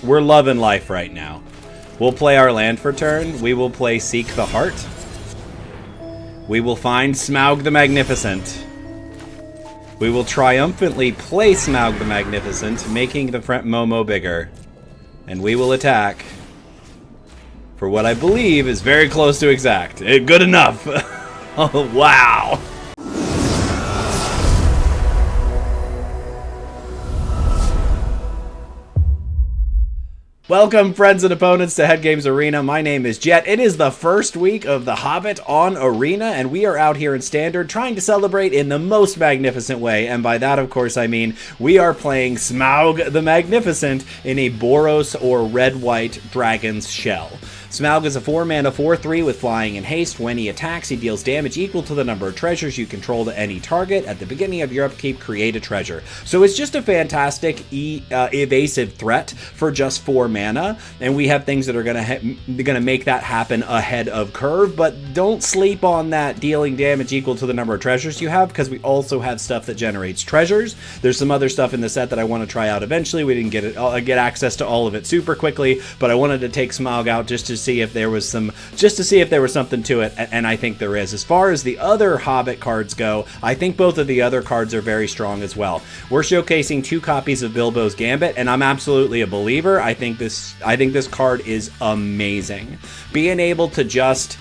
We're loving life right now. We'll play our land for turn. We will play Seek the Heart. We will find Smaug the Magnificent. We will triumphantly play Smaug the Magnificent, making the Momo bigger. And we will attack for what I believe is very close to exact. Good enough. Oh, wow. Welcome, friends and opponents, to Head Games Arena. My name is Jet. It is the first week of The Hobbit on Arena, and we are out here in Standard trying to celebrate in the most magnificent way. And by that, of course, I mean we are playing Smaug the Magnificent in a Boros or red-white dragon's shell. Smaug is a 4-mana 4/3 with flying and haste. When he attacks, he deals damage equal to the number of treasures you control to any target. At the beginning of your upkeep, create a treasure. So it's just a fantastic evasive threat for just 4 mana, and we have things that are gonna make that happen ahead of curve. But don't sleep on that dealing damage equal to the number of treasures you have, because we also have stuff that generates treasures. There's some other stuff in the set that I want to try out eventually. We didn't get access to all of it super quickly, but I wanted to take Smaug out just to see if there was something to it, and I think there is. As far as the other Hobbit cards go, I think both of the other cards are very strong as well. We're showcasing 2 copies of Bilbo's Gambit, and I'm absolutely a believer. I think this card is amazing. Being able to just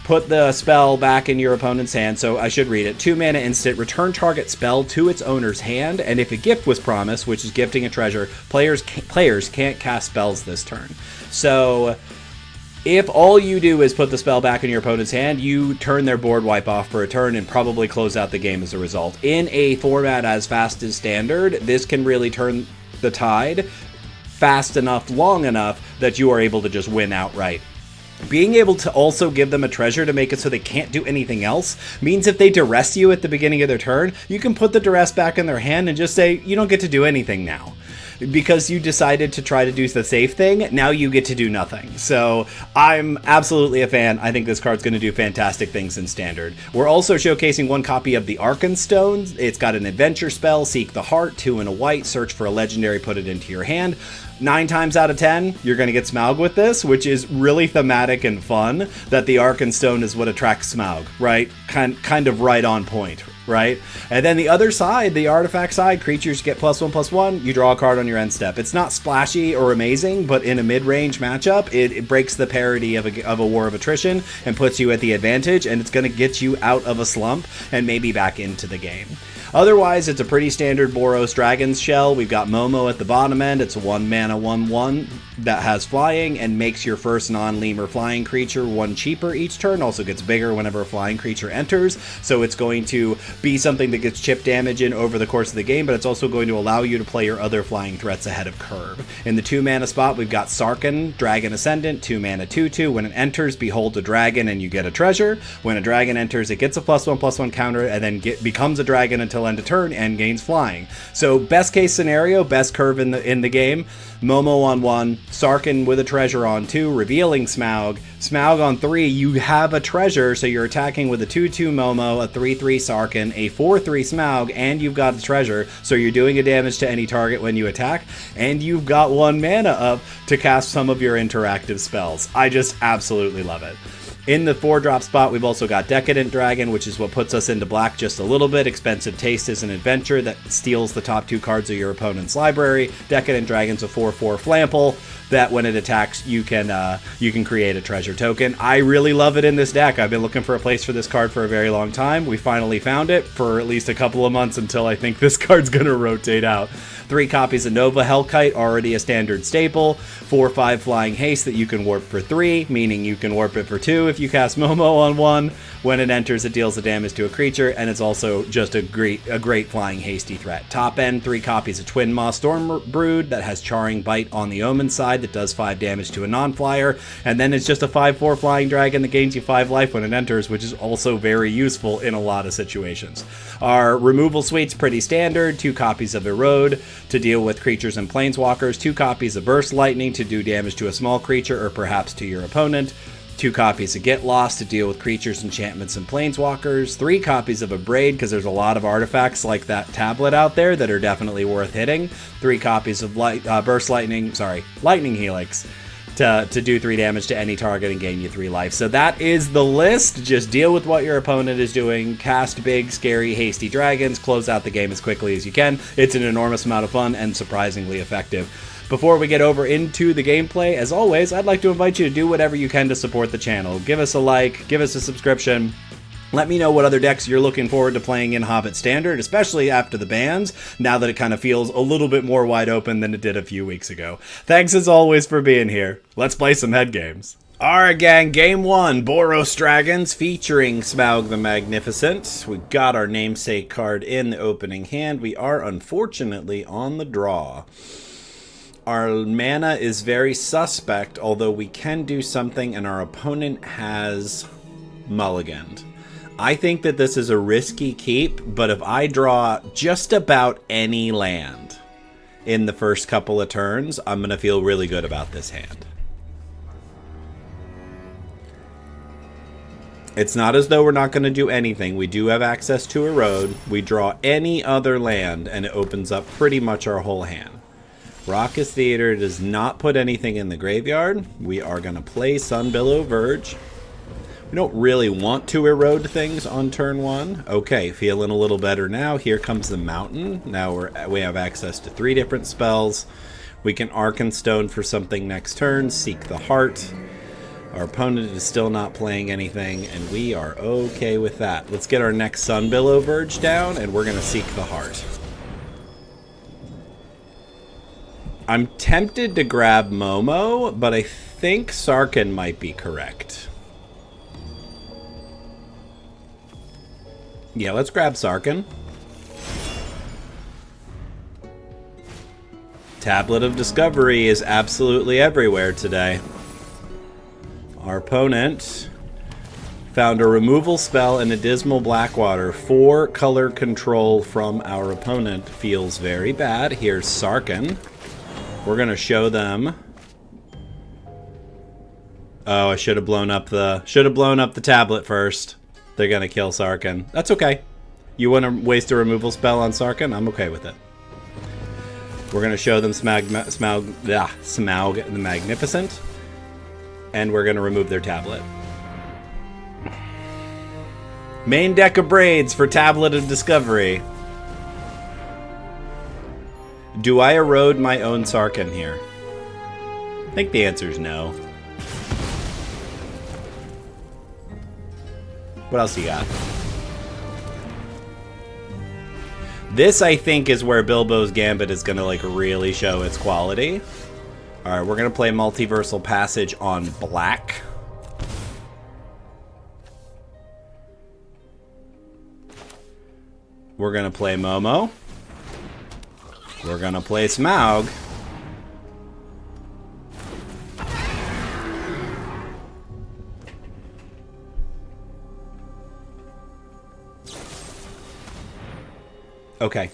put the spell back in your opponent's hand, so I should read it. 2 mana instant, return target spell to its owner's hand, and if a gift was promised, which is gifting a treasure, players can't cast spells this turn. So if all you do is put the spell back in your opponent's hand, you turn their board wipe off for a turn and probably close out the game as a result. In a format as fast as Standard, this can really turn the tide fast enough, long enough, that you are able to just win outright. Being able to also give them a treasure to make it so they can't do anything else means if they duress you at the beginning of their turn, you can put the duress back in their hand and just say, you don't get to do anything now. Because you decided to try to do the safe thing, now you get to do nothing. So I'm absolutely a fan. I think this card's going to do fantastic things in Standard. We're also showcasing 1 copy of the Arkenstone. It's got an adventure spell, Seek the Heart, 2 and a white, search for a legendary, put it into your hand. 9 times out of 10, you're going to get Smaug with this, which is really thematic and fun, that the Arkenstone is what attracts Smaug, right? Kind of right on point, right? And then the other side, the artifact side, creatures get +1/+1, you draw a card on your end step. It's not splashy or amazing, but in a mid-range matchup, it breaks the parity of a War of Attrition and puts you at the advantage, and it's going to get you out of a slump and maybe back into the game. Otherwise, it's a pretty standard Boros Dragon's Shell. We've got Momo at the bottom end. It's a 1 mana 1/1 that has flying and makes your first non-lemur flying creature 1 cheaper each turn. Also gets bigger whenever a flying creature enters. So it's going to be something that gets chip damage in over the course of the game, but it's also going to allow you to play your other flying threats ahead of curve. In the 2 mana spot, we've got Sarkhan, Dragon Ascendant, 2 mana 2/2. When it enters, behold a dragon and you get a treasure. When a dragon enters, it gets a +1/+1 counter and then becomes a dragon until end of turn and gains flying. So best case scenario, best curve in the game, Momo on 1, Sarkhan with a treasure on 2, revealing Smaug. Smaug on 3, you have a treasure, so you're attacking with a 2/2 Momo, a 3/3 Sarkhan, a 4/3 Smaug, and you've got a treasure, so you're doing a damage to any target when you attack, and you've got 1 mana up to cast some of your interactive spells. I just absolutely love it. In the 4-drop spot, we've also got Decadent Dragon, which is what puts us into black just a little bit. Expensive Taste is an adventure that steals the top 2 cards of your opponent's library. Decadent Dragon's a 4/4 Flample that when it attacks, you can create a treasure token. I really love it in this deck. I've been looking for a place for this card for a very long time. We finally found it for at least a couple of months until I think this card's going to rotate out. 3 copies of Nova Hellkite, already a standard staple. 4/5 Flying Haste that you can warp for 3, meaning you can warp it for 2 if you cast Momo on 1. When it enters, it deals the damage to a creature, and it's also just a great flying hasty threat. Top end, 3 copies of Twin Maw Stormbrood that has Charring Bite on the Omen side that does 5 damage to a non-flyer, and then it's just a 5/4 flying dragon that gains you 5 life when it enters, which is also very useful in a lot of situations. Our removal suite's pretty standard, 2 copies of Erode to deal with creatures and planeswalkers, 2 copies of Burst Lightning to do damage to a small creature or perhaps to your opponent, 2 copies of Get Lost to deal with creatures, enchantments, and planeswalkers, 3 copies of Abrade because there's a lot of artifacts like that tablet out there that are definitely worth hitting, 3 copies of Lightning Helix to do 3 damage to any target and gain you 3 life. So that is the list. Just deal with what your opponent is doing, cast big, scary, hasty dragons, close out the game as quickly as you can. It's an enormous amount of fun and surprisingly effective. Before we get over into the gameplay, as always, I'd like to invite you to do whatever you can to support the channel. Give us a like, give us a subscription. Let me know what other decks you're looking forward to playing in Hobbit Standard, especially after the bans, now that it kind of feels a little bit more wide open than it did a few weeks ago. Thanks as always for being here. Let's play some head games. Alright gang, game 1, Boros Dragons featuring Smaug the Magnificent. We got our namesake card in the opening hand. We are unfortunately on the draw. Our mana is very suspect, although we can do something and our opponent has mulliganed. I think that this is a risky keep, but if I draw just about any land in the first couple of turns, I'm going to feel really good about this hand. It's not as though we're not going to do anything. We do have access to a road. We draw any other land and it opens up pretty much our whole hand. Raucous Theater does not put anything in the graveyard. We are going to play Sunbillow Verge. We don't really want to erode things on turn 1. Okay, feeling a little better now. Here comes the Mountain. Now we have access to 3 different spells. We can Arkenstone for something next turn. Seek the Heart. Our opponent is still not playing anything, and we are okay with that. Let's get our next Sunbillow Verge down, and we're going to Seek the Heart. I'm tempted to grab Momo, but I think Sarkhan might be correct. Yeah, let's grab Sarkhan. Tablet of Discovery is absolutely everywhere today. Our opponent found a removal spell in a Dismal Blackwater. 4 color control from our opponent feels very bad. Here's Sarkhan. We're going to show them. Oh, I should have blown up the tablet first. They're going to kill Sarkhan. That's okay. You want to waste a removal spell on Sarkhan? I'm okay with it. We're going to show them Smaug the Magnificent. And we're going to remove their tablet. Main deck of Braids for Tablet of Discovery. Do I erode my own Sarkhan here? I think the answer is no. What else you got? This, I think, is where Bilbo's Gambit is going to, like, really show its quality. Alright, we're going to play Multiversal Passage on black. We're going to play Momo. We're going to play Smaug. Okay.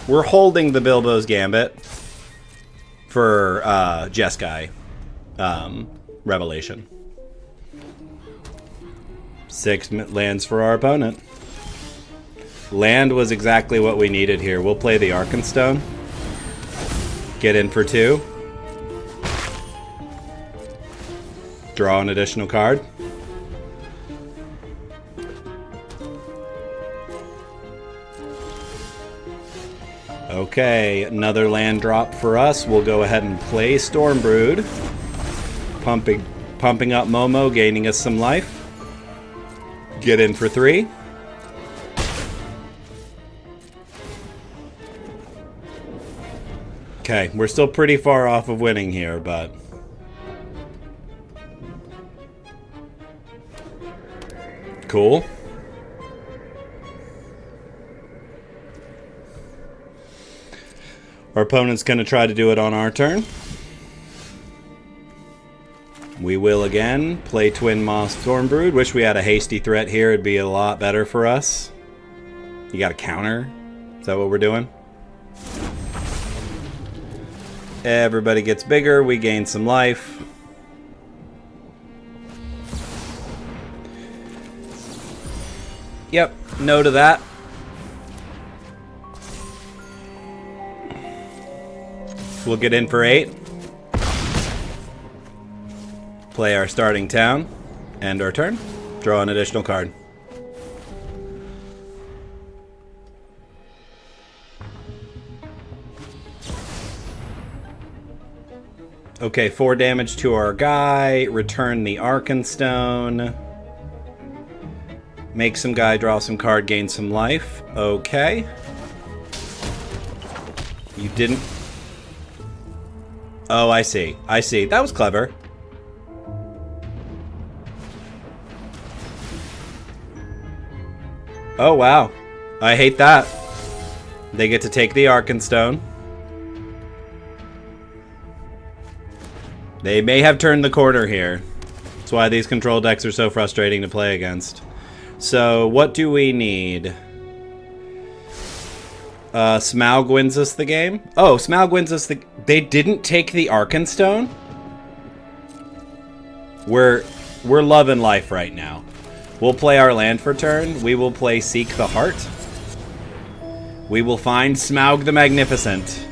We're holding the Bilbo's Gambit for Jeskai Revelation. 6 lands for our opponent. Land was exactly what we needed here. We'll play the Arkenstone. Get in for 2. Draw an additional card. Okay, another land drop for us. We'll go ahead and play Stormbrood. Pumping up Momo, gaining us some life. Get in for 3. Okay, we're still pretty far off of winning here, but... Cool. Our opponent's going to try to do it on our turn. We will again play Twin Moss Stormbrood. Wish we had a hasty threat here. It'd be a lot better for us. You got a counter? Is that what we're doing? Everybody gets bigger. We gain some life. Yep, no to that. We'll get in for 8. Play our starting town. End our turn. Draw an additional card. Okay, 4 damage to our guy. Return the Arkenstone. Make some guy draw some card, gain some life. Okay. You didn't... Oh, I see. I see. That was clever. Oh, wow. I hate that. They get to take the Arkenstone. They may have turned the corner here. That's why these control decks are so frustrating to play against. So, what do we need? Smaug wins us the game? Oh, Smaug wins us the... They didn't take the Arkenstone? We're loving life right now. We'll play our land for turn. We will play Seek the Heart. We will find Smaug the Magnificent.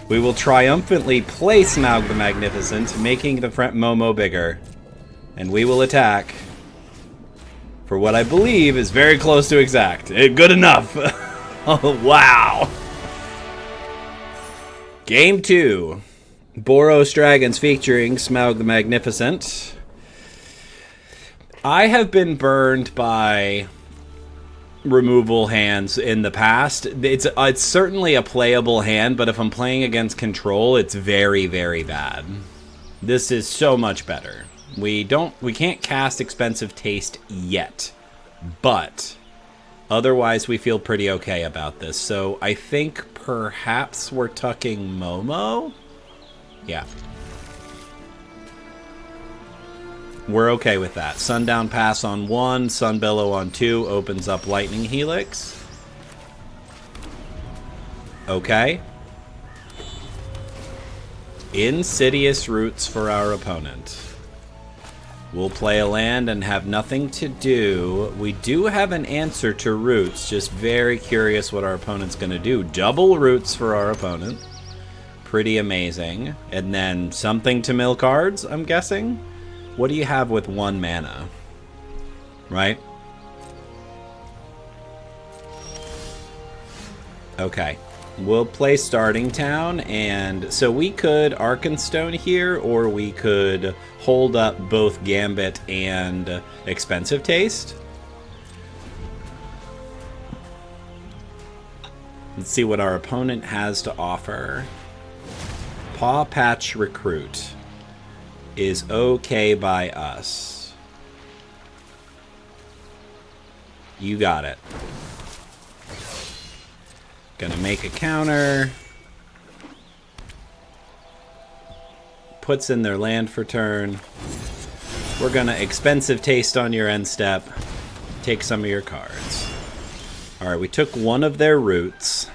We will triumphantly play Smaug the Magnificent, making the Momo bigger. And we will attack for what I believe is very close to exact. Good enough. Oh, wow. Game 2. Boros Dragons featuring Smaug the Magnificent. I have been burned by removal hands in the past. It's certainly a playable hand, but if I'm playing against control, it's very, very bad. This is so much better. We can't cast Expensive Taste yet, but otherwise we feel pretty okay about this. So I think perhaps we're tucking Momo. Yeah. We're okay with that. Sundown Pass on 1, Sunbellow on 2, opens up Lightning Helix. Okay. Insidious Roots for our opponent. We'll play a land and have nothing to do. We do have an answer to Roots, just very curious what our opponent's going to do. Double Roots for our opponent. Pretty amazing. And then something to mill cards, I'm guessing? What do you have with 1 mana? Right? Okay. We'll play Starting Town, and so we could Arkenstone here, or we could hold up both Gambit and Expensive Taste. Let's see what our opponent has to offer. Paw Patch Recruit is okay by us. You got it. Gonna make a counter. Puts in their land for turn. We're gonna Expensive Taste on your end step. Take some of your cards. Alright, we took one of their roots.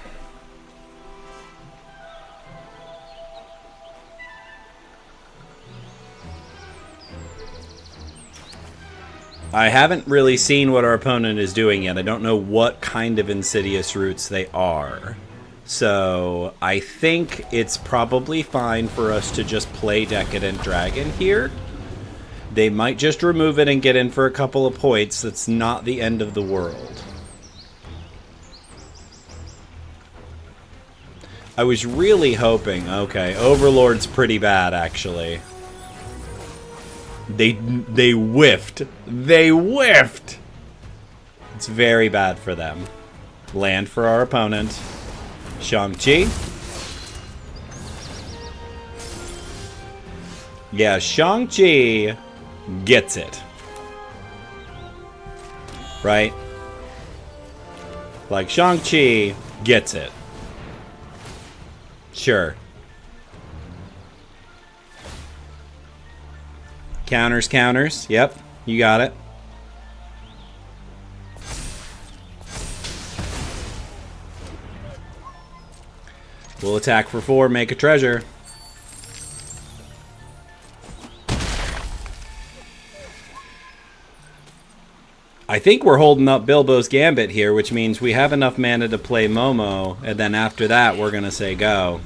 I haven't really seen what our opponent is doing yet. I don't know what kind of insidious roots they are. So I think it's probably fine for us to just play Decadent Dragon here. They might just remove it and get in for a couple of points. That's not the end of the world. I was really hoping... Okay, Overlord's pretty bad, actually. They whiffed. They whiffed! It's very bad for them. Land for our opponent. Shang-Chi. Yeah, Shang-Chi gets it. Right? Like, Shang-Chi gets it. Sure. Counters, counters. Yep, you got it. We'll attack for 4, make a treasure. I think we're holding up Bilbo's Gambit here, which means we have enough mana to play Momo, and then after that we're going to say go.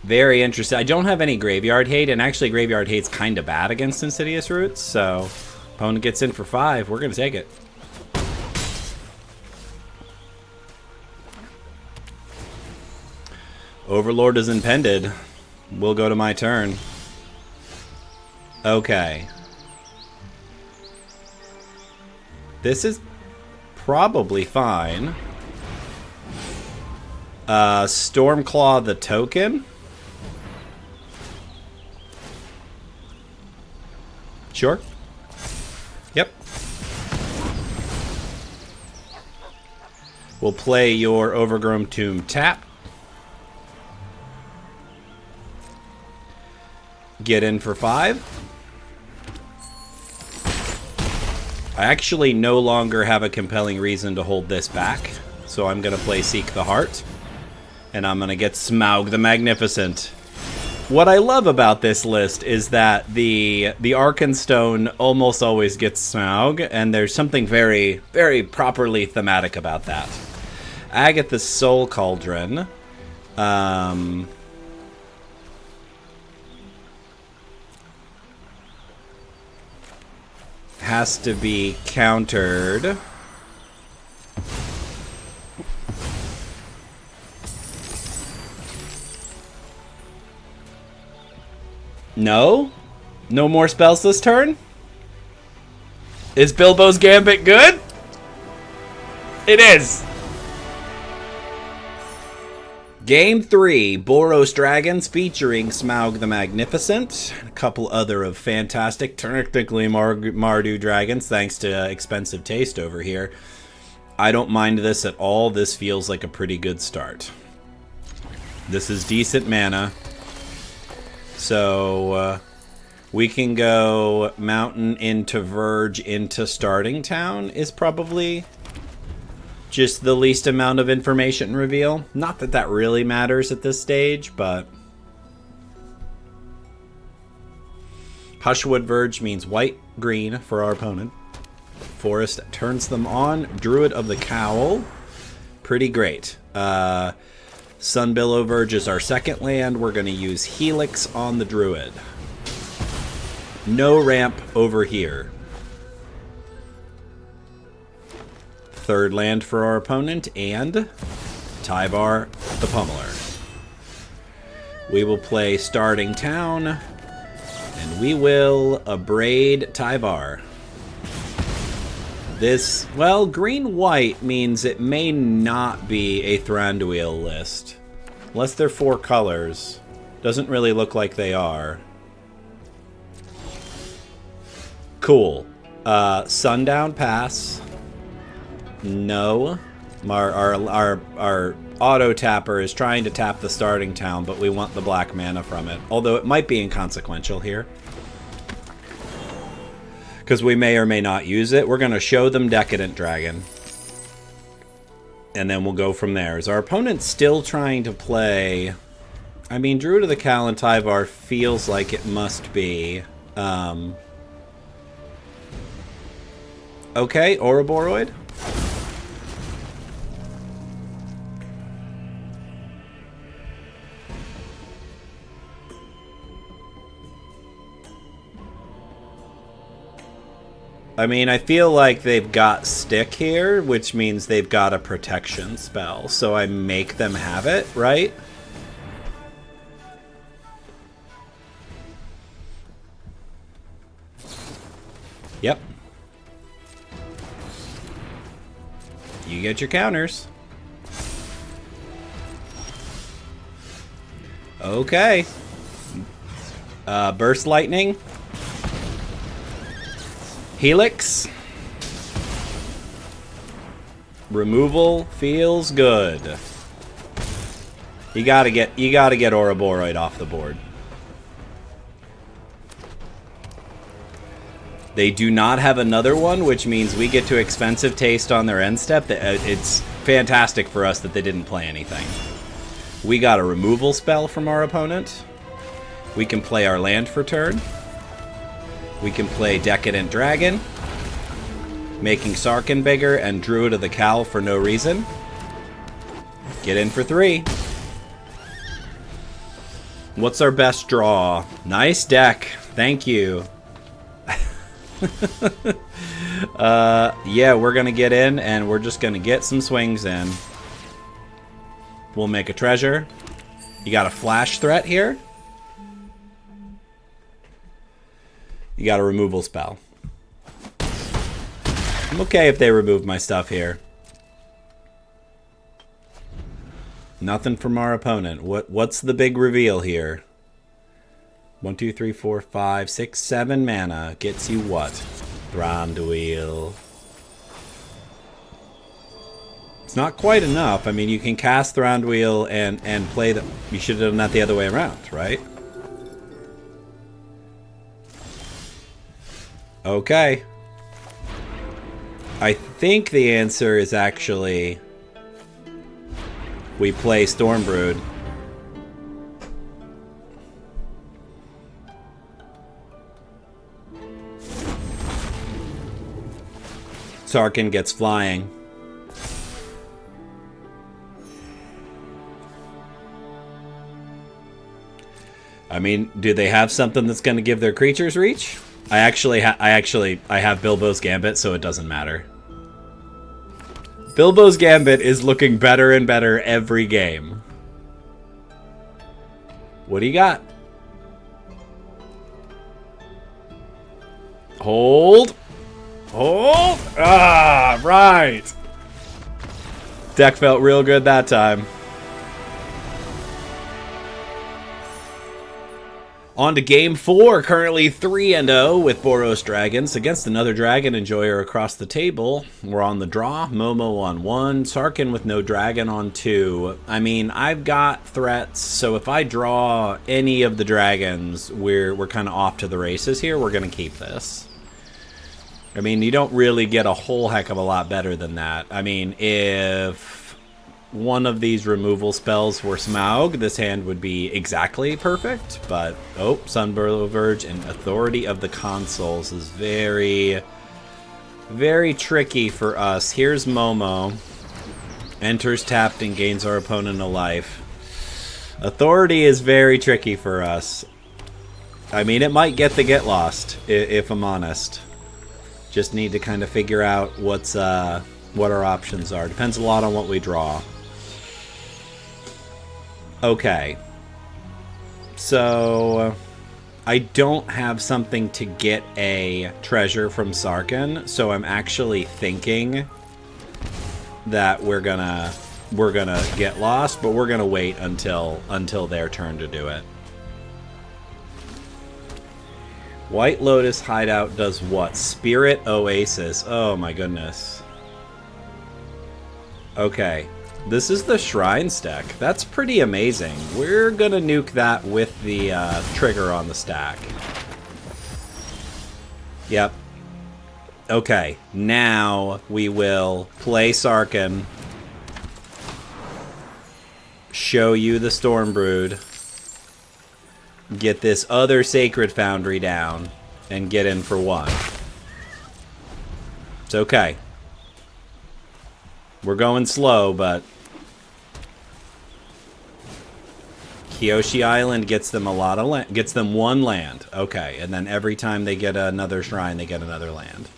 Very interesting. I don't have any Graveyard Hate, and actually Graveyard Hate's kind of bad against Insidious Roots, so opponent gets in for 5. We're going to take it. Overlord is impended. We'll go to my turn. Okay. This is probably fine. Stormclaw the token. Sure. Yep. We'll play your Overgrown Tomb tap. Get in for 5. I actually no longer have a compelling reason to hold this back, so I'm going to play Seek the Heart, and I'm going to get Smaug the Magnificent. What I love about this list is that the Arkenstone almost always gets Smaug, and there's something very, very properly thematic about that. Agatha's Soul Cauldron. Has to be countered. No? No more spells this turn? Is Bilbo's Gambit good? It is! Game 3, Boros Dragons featuring Smaug the Magnificent. A couple other of fantastic, technically Mardu dragons, thanks to expensive taste over here. I don't mind this at all. This feels like a pretty good start. This is decent mana. So, we can go Mountain into Verge into Starting Town is probably just the least amount of information reveal. Not that that really matters at this stage, but Hushwood Verge means white-green for our opponent. Forest turns them on. Druid of the Cowl. Pretty great. Sunbillow Verge is our second land. We're going to use Helix on the Druid. No ramp over here. Third land for our opponent, and Tyvar the Pummeler. We will play Starting Town, and we will abrade Tyvar. This, well, green-white means it may not be a Thranduil list. Unless they're 4 colors. Doesn't really look like they are. Cool. Sundown Pass. No. Our auto tapper is trying to tap the Starting Town, but we want the black mana from it. Although it might be inconsequential here, because we may or may not use it. We're going to show them Decadent Dragon, and then we'll go from there. Is our opponent still trying to play? I mean, Druid of the Cowl and Tyvar feels like it must be. Okay, Ouroboros. I mean, I feel like they've got Stick here, which means they've got a protection spell. So I make them have it, right? Yep. You get your counters. Okay. Burst Lightning. Helix. Removal feels good. You gotta get Ouroboros off the board. They do not have another one, which means we get to expensive taste on their end step. It's fantastic for us that they didn't play anything. We got a removal spell from our opponent. We can play our land for turn. We can play Decadent Dragon. making Sarkin bigger, and Druid of the Cowl for no reason. Get in for 3. What's our best draw? Nice deck. Thank you. Yeah, we're going to get in, and we're just going to get some swings in. We'll make a treasure. You got a flash threat here. You got a removal spell. I'm okay if they remove my stuff here. Nothing from our opponent. What's the big reveal here? 1, 2, 3, 4, 5, 6, 7 mana. Gets you what? Thranduil. It's not quite enough. I mean, you can cast Thranduil and play the... You should have done that the other way around, right? Okay. I think the answer is actually... we play Stormbrood. Sarkin gets flying. I mean, do they have something that's going to give their creatures reach? I have Bilbo's Gambit, so it doesn't matter. Bilbo's Gambit is looking better and better every game. What do you got? Hold. Hold. Ah, right. Deck felt real good that time. On to game 4, currently 3-0 with Boros Dragons against another Dragon Enjoyer across the table. We're on the draw, Momo on 1, Sarkin with no dragon on 2. I mean, I've got threats, so if I draw any of the dragons, we're kind of off to the races here. We're going to keep this. I mean, you don't really get a whole heck of a lot better than that. I mean, if one of these removal spells were Smaug, this hand would be exactly perfect, but oh, Sunburrow Verge and Authority of the Consuls is very, very tricky for us. Here's Momo. Enters tapped and gains our opponent a life. Authority is very tricky for us. I mean, it might get the Get Lost, if I'm honest. Just need to kind of figure out what our options are. Depends a lot on what we draw. Okay. So I don't have something to get a treasure from Sarkin, so I'm actually thinking that we're gonna get lost, but we're gonna wait until their turn to do it. White Lotus Hideout does what? Spirit Oasis. Oh my goodness. Okay. This is the Shrine stack. That's pretty amazing. We're gonna nuke that with the trigger on the stack. Yep. Okay. Now we will play Sarkin. Show you the Stormbrood. Get this other Sacred Foundry down and get in for 1. It's okay. We're going slow, but Kyoshi Island gets them a lot of land, gets them 1 land. Okay, and then every time they get another shrine, they get another land.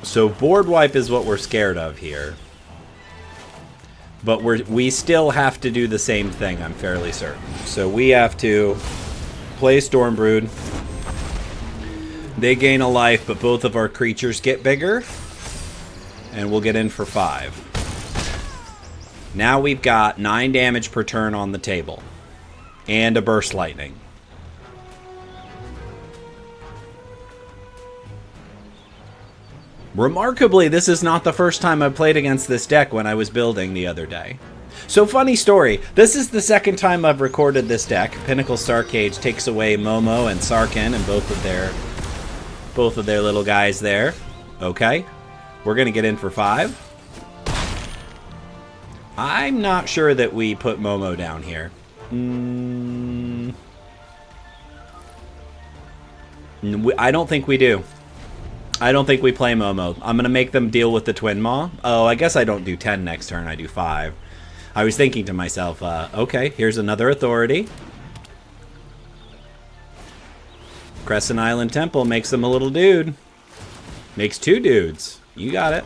So board wipe is what we're scared of here. But we still have to do the same thing, I'm fairly certain. So we have to play Stormbrood. They gain a life, but both of our creatures get bigger. And we'll get in for 5. Now we've got 9 damage per turn on the table. And a Burst Lightning. Remarkably, this is not the first time I played against this deck when I was building the other day. So funny story, this is the second time I've recorded this deck. Pinnacle Starcade takes away Momo and Sarkin and both of their little guys there. Okay, we're gonna get in for 5. I'm not sure that we put Momo down here. I don't think we do. I don't think we play Momo. I'm going to make them deal with the Twin Maw. Oh, I guess I don't do 10 next turn. I do 5. I was thinking to myself, okay, here's another authority. Crescent Island Temple makes them a little dude. Makes 2 dudes. You got it.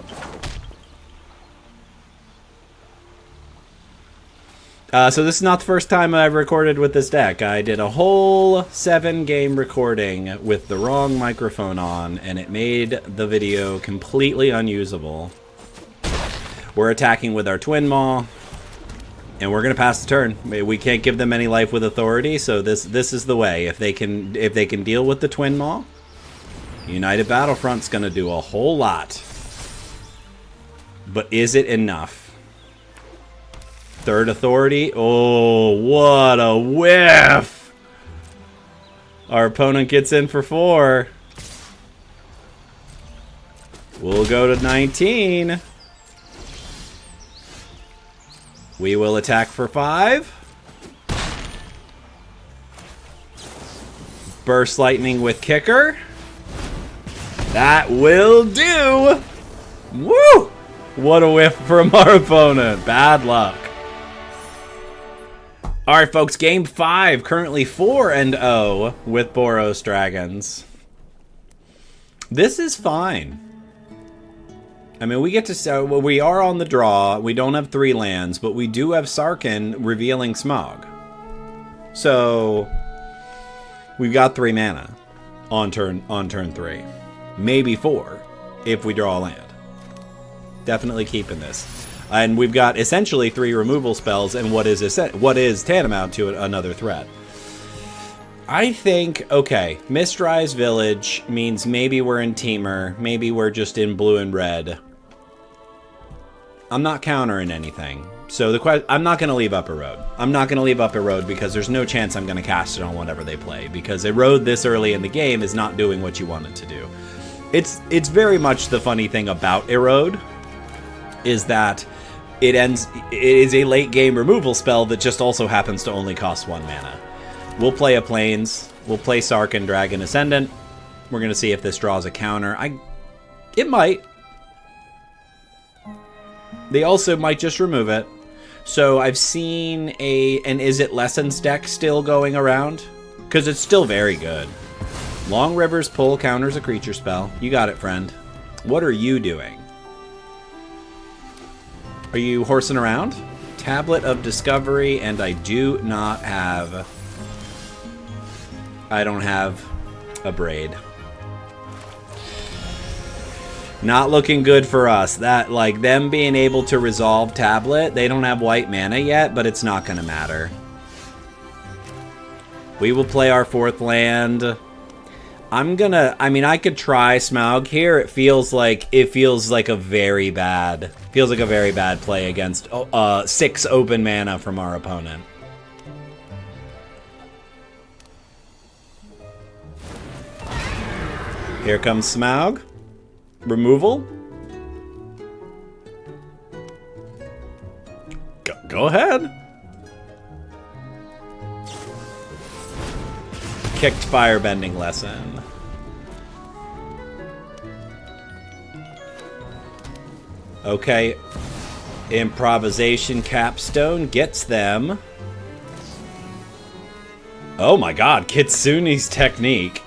So this is not the first time I've recorded with this deck. I did a whole 7-game recording with the wrong microphone on, and it made the video completely unusable. We're attacking with our Twin Maw, and we're gonna pass the turn. We can't give them any life with authority, so this is the way. If they can deal with the Twin Maw, United Battlefront's gonna do a whole lot. But is it enough? Third authority. Oh, what a whiff! Our opponent gets in for 4. We'll go to 19. We will attack for 5. Burst Lightning with Kicker. That will do! Woo! What a whiff from our opponent. Bad luck. Alright, folks, game 5, currently 4-0 with Boros Dragons. This is fine. I mean, we get to... Well, we are on the draw. We don't have 3 lands, but we do have Sarkhan revealing Smaug. So, we've got 3 mana on turn 3. Maybe 4 if we draw a land. Definitely keeping this. And we've got essentially 3 removal spells and what is tantamount to another threat. I think, okay, Mistrise Village means maybe we're in Teamer, maybe we're just in blue and red. I'm not countering anything. So I'm not going to leave Upper Road. I'm not going to leave Upper Road because there's no chance I'm going to cast it on whatever they play. Because Erode this early in the game is not doing what you want it to do. It's very much the funny thing about Erode is that it is a late game removal spell that just also happens to only cost 1 mana. We'll play a Plains. We'll play Sarkhan Dragon Ascendant. We're going to see if this draws a counter. It might. They also might just remove it. So I've seen an Is It Lessons deck still going around. Because it's still very good. Long River's Pull counters a creature spell. You got it, friend. What are you doing? Are you horsing around? Tablet of Discovery, and I don't have a Braid. Not looking good for us. That, like, them being able to resolve Tablet, they don't have white mana yet, but it's not going to matter. We will play our 4th land. I mean, I could try Smaug here. It feels like a very bad play against 6 open mana from our opponent. Here comes Smaug. Removal. Go ahead. Kicked Firebending Lesson. Okay. Improvisation Capstone gets them. Oh my god, Kitsune's Technique.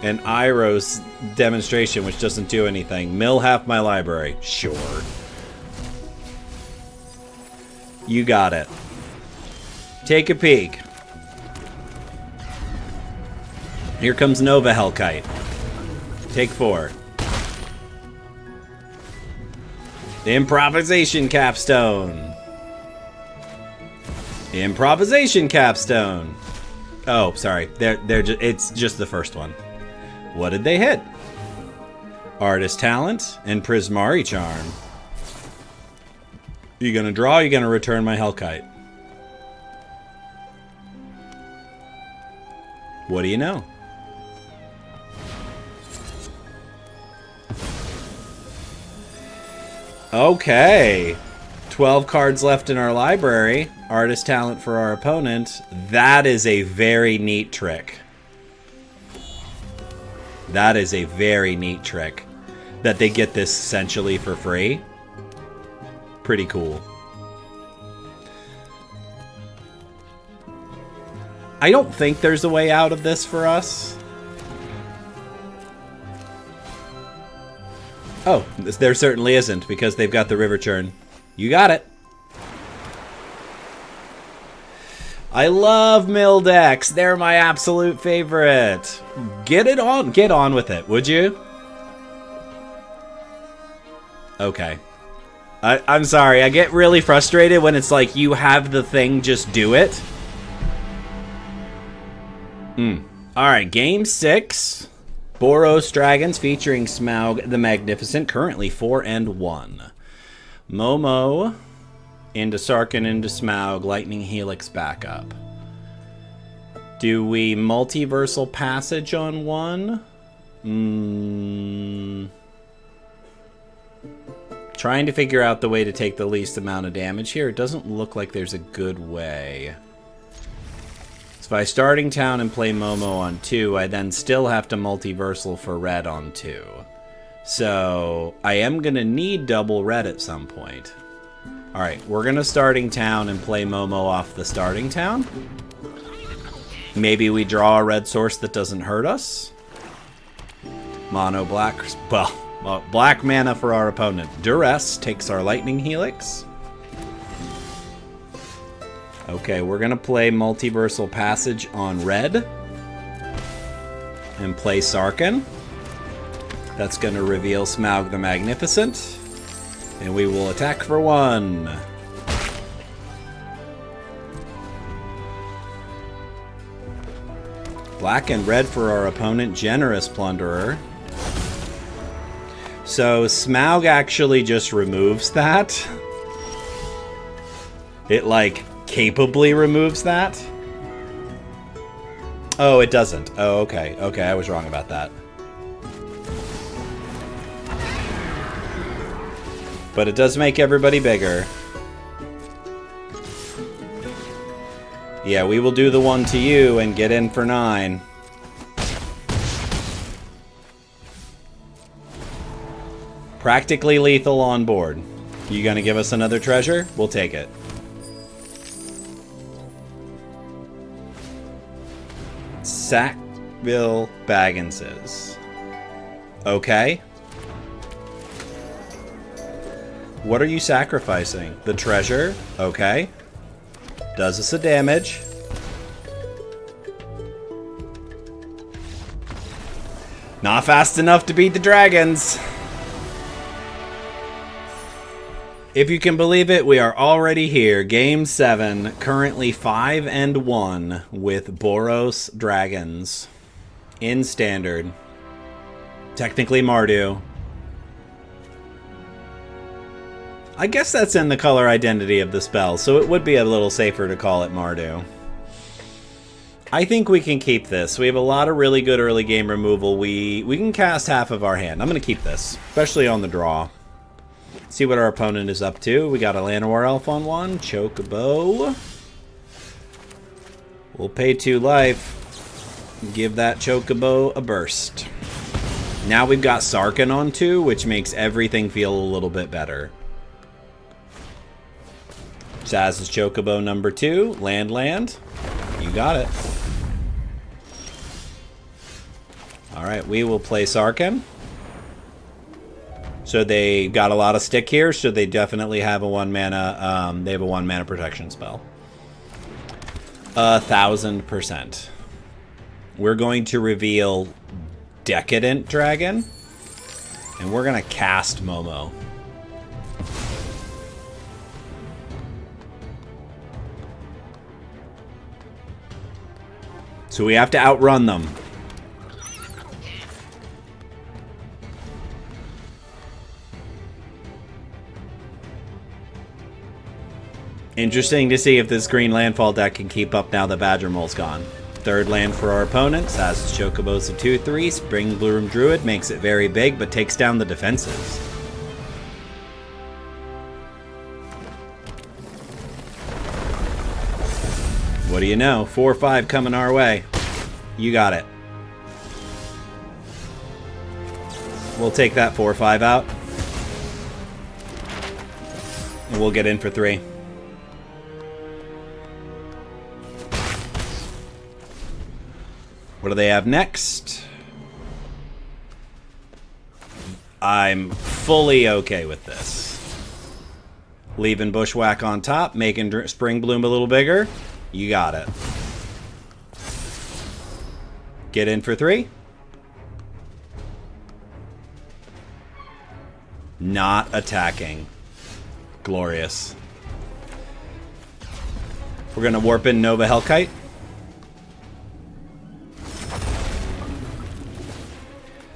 And Iroh's Demonstration, which doesn't do anything. Mill half my library. Sure. You got it. Take a peek. Here comes Nova Hellkite. Take 4. Improvisation Capstone. Improvisation Capstone. Oh, sorry. It's just the first one. What did they hit? Artist Talent and Prismari Charm. You gonna draw? You gonna return my Hellkite? What do you know? Okay. 12 cards left in our library. Artist Talent for our opponent. That is a very neat trick. That is a very neat trick. That they get this essentially for free. Pretty cool. I don't think there's a way out of this for us. Oh, there certainly isn't, because they've got the river churn. You got it. I love mill decks. They're my absolute favorite. Get on with it, would you? Okay. I'm sorry, I get really frustrated when it's like you have the thing, just do it. Alright, game 6. Boros Dragons featuring Smaug the Magnificent, currently 4-1. Momo into Sarkhan into Smaug, Lightning Helix back up. Do we multiversal passage on one? Trying to figure out the way to take the least amount of damage here. It doesn't look like there's a good way. So if I starting town and play Momo on 2, I then still have to multiversal for red on 2. So I am going to need double red at some point. Alright, we're going to starting town and play Momo off the starting town. Maybe we draw a red source that doesn't hurt us. Mono black. Well, black mana for our opponent. Duress takes our Lightning Helix. Okay, we're going to play Multiversal Passage on red. And play Sarkhan. That's going to reveal Smaug the Magnificent. And we will attack for 1. Black and red for our opponent, Generous Plunderer. So Smaug actually just removes that. It, like, capably removes that. Oh, it doesn't. Oh, okay. Okay, I was wrong about that. But it does make everybody bigger. Yeah, we will do the 1 to you and get in for 9. Practically lethal on board. You gonna give us another treasure? We'll take it. Sackville Bagginses. Okay. What are you sacrificing? The treasure? Okay. Does us a damage. Not fast enough to beat the dragons. If you can believe it, we are already here. Game 7, currently 5-1 with Boros Dragons in Standard. Technically Mardu. I guess that's in the color identity of the spell, so it would be a little safer to call it Mardu. I think we can keep this. We have a lot of really good early game removal. We can cast half of our hand. I'm going to keep this, especially on the draw. See what our opponent is up to. We got a Llanowar Elf on 1. Chocobo. We'll pay 2 life. Give that Chocobo a burst. Now we've got Sarkhan on 2, which makes everything feel a little bit better. Zaz's Chocobo number 2. Land. You got it. Alright, we will play Sarkhan. So they got a lot of stick here, so they definitely have a 1 mana, they have a 1 mana protection spell. 1000%. We're going to reveal Decadent Dragon, and we're going to cast Momo. So we have to outrun them. Interesting to see if this green landfall deck can keep up now that Badger Mole's gone. 3rd land for our opponents. Has Chocobo's a 2/3. Spring Bloom Druid makes it very big, but takes down the defenses. What do you know? 4/5 coming our way. You got it. We'll take that 4-5 out. And we'll get in for 3. What do they have next? I'm fully okay with this. Leaving Bushwhack on top, making Spring Bloom a little bigger. You got it. Get in for 3. Not attacking. Glorious. We're going to warp in Nova Hellkite.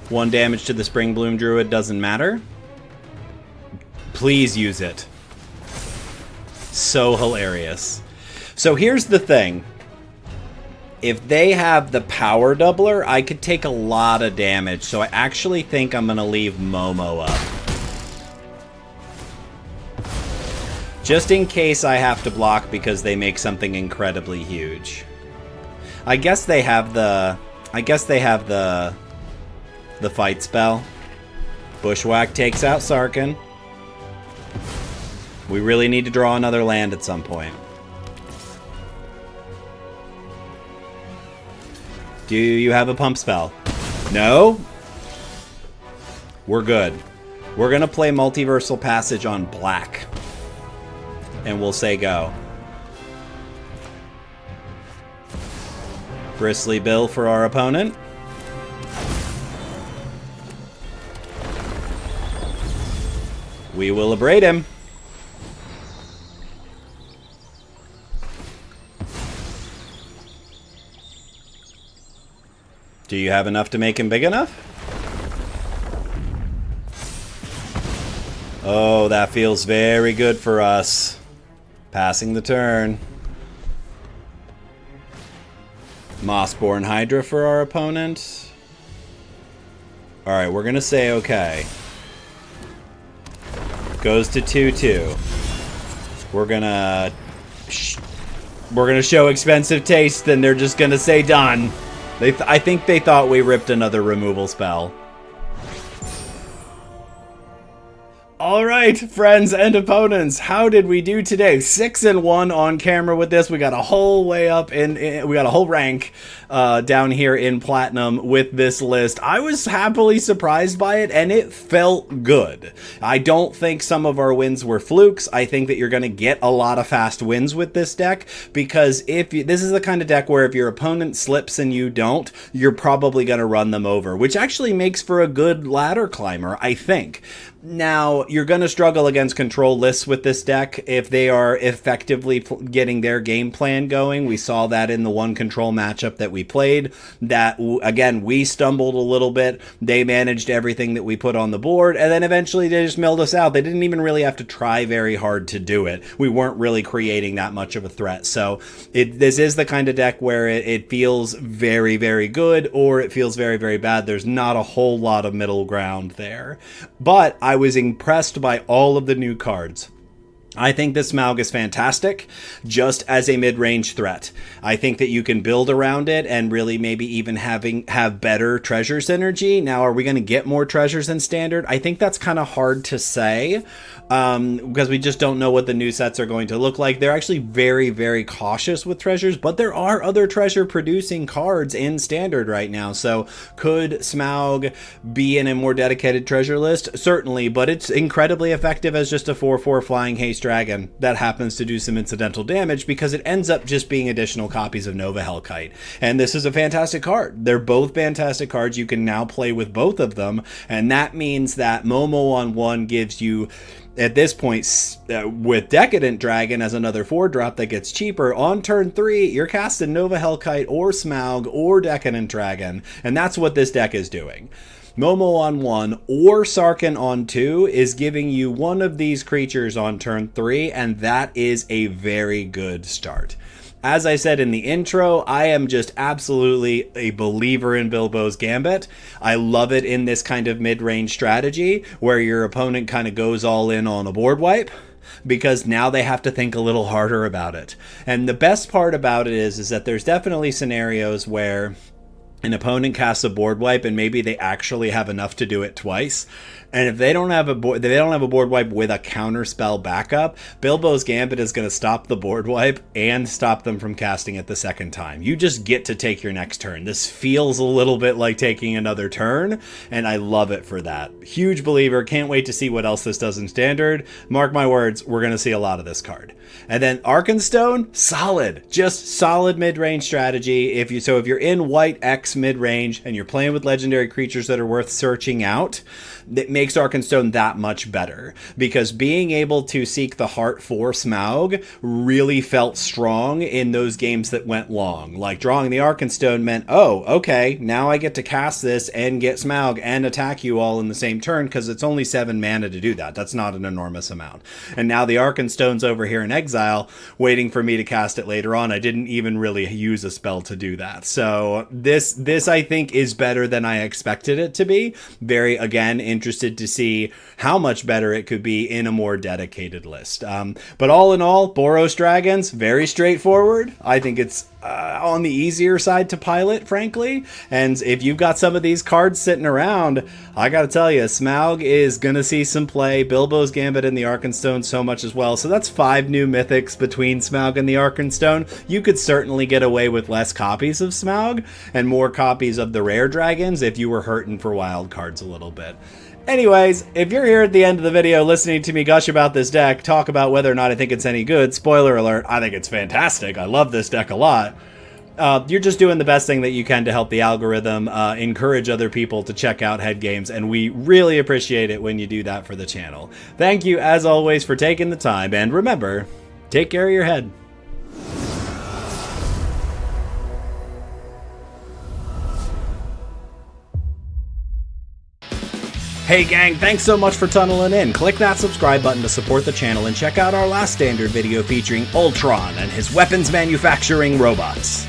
One damage to the Spring Bloom Druid doesn't matter. Please use it. So hilarious. So here's the thing. If they have the power doubler, I could take a lot of damage. So I actually think I'm going to leave Momo up. Just in case I have to block because they make something incredibly huge. I guess they have the fight spell. Bushwhack takes out Sarkhan. We really need to draw another land at some point. Do you have a pump spell? No? We're good. We're going to play Multiversal Passage on black. And we'll say go. Bristly Bill for our opponent. We will abrade him. Do you have enough to make him big enough? Oh, that feels very good for us. Passing the turn. Mossborn Hydra for our opponent. Alright, we're going to say okay. Goes to 2-2. We're gonna show expensive taste, and they're just gonna say done. I think they thought we ripped another removal spell. All right, friends and opponents, how did we do today? 6-1 on camera with this. We got a whole way up we got a whole rank down here in Platinum with this list. I was happily surprised by it, and it felt good. I don't think some of our wins were flukes. I think that you're going to get a lot of fast wins with this deck, because this is the kind of deck where if your opponent slips and you don't, you're probably going to run them over, which actually makes for a good ladder climber, I think. Now, you're going to struggle against control lists with this deck if they are effectively getting their game plan going. We saw that in the one control matchup that we played. That, again, we stumbled a little bit. They managed everything that we put on the board, and then eventually they just milled us out. They didn't even really have to try very hard to do it. We weren't really creating that much of a threat. So this is the kind of deck where it feels very, very good, or it feels very, very bad. There's not a whole lot of middle ground there. But I was impressed by all of the new cards. I think this Smaug is fantastic, just as a mid-range threat. I think that you can build around it and really maybe even have better treasure synergy. Now, are we going to get more treasures in Standard? I think that's kind of hard to say, because we just don't know what the new sets are going to look like. They're actually very, very cautious with treasures, but there are other treasure-producing cards in Standard right now. So could Smaug be in a more dedicated treasure list? Certainly, but it's incredibly effective as just a 4/4 flying haste dragon that happens to do some incidental damage, because it ends up just being additional copies of Nova Hellkite. And this is a fantastic card. They're both fantastic cards. You can now play with both of them, and that means that Momo on 1 gives you, at this point, with Decadent Dragon as another 4-drop that gets cheaper, on turn 3, you're casting Nova Hellkite or Smaug or Decadent Dragon, and that's what this deck is doing. Momo on 1 or Sarkhan on 2 is giving you one of these creatures on turn 3, and that is a very good start. As I said in the intro, I am just absolutely a believer in Bilbo's Gambit. I love it in this kind of mid-range strategy where your opponent kind of goes all in on a board wipe, because now they have to think a little harder about it. And the best part about it is that there's definitely scenarios where an opponent casts a board wipe and maybe they actually have enough to do it twice. And if they don't have a board wipe with a counter spell backup, Bilbo's Gambit is going to stop the board wipe and stop them from casting it the second time. You just get to take your next turn. This feels a little bit like taking another turn, and I love it for that. Huge believer. Can't wait to see what else this does in Standard. Mark my words, we're going to see a lot of this card. And then Arkenstone, solid. Just solid mid-range strategy. If you're in white X mid-range and you're playing with legendary creatures that are worth searching out, that makes Arkenstone that much better, because being able to seek the heart for Smaug really felt strong in those games that went long. Like drawing the Arkenstone meant, oh, okay, now I get to cast this and get Smaug and attack you all in the same turn, because it's only 7 mana to do that. That's not an enormous amount. And now the Arkenstone's over here in exile, waiting for me to cast it later on. I didn't even really use a spell to do that. So this I think is better than I expected it to be. Very, again, interested to see how much better it could be in a more dedicated list. But all in all, Boros Dragons, very straightforward. I think it's on the easier side to pilot, frankly. And if you've got some of these cards sitting around, I gotta tell you, Smaug is gonna see some play. Bilbo's Gambit and the Arkenstone so much as well. So that's 5 new mythics between Smaug and the Arkenstone. You could certainly get away with less copies of Smaug and more copies of the rare dragons if you were hurting for wild cards a little bit. Anyways, if you're here at the end of the video listening to me gush about this deck, talk about whether or not I think it's any good, spoiler alert, I think it's fantastic. I love this deck a lot. You're just doing the best thing that you can to help the algorithm, encourage other people to check out head games, and we really appreciate it when you do that for the channel. Thank you, as always, for taking the time, and remember, take care of your head. Hey gang, thanks so much for tunneling in. Click that subscribe button to support the channel and check out our last Standard video featuring Ultron and his weapons manufacturing robots.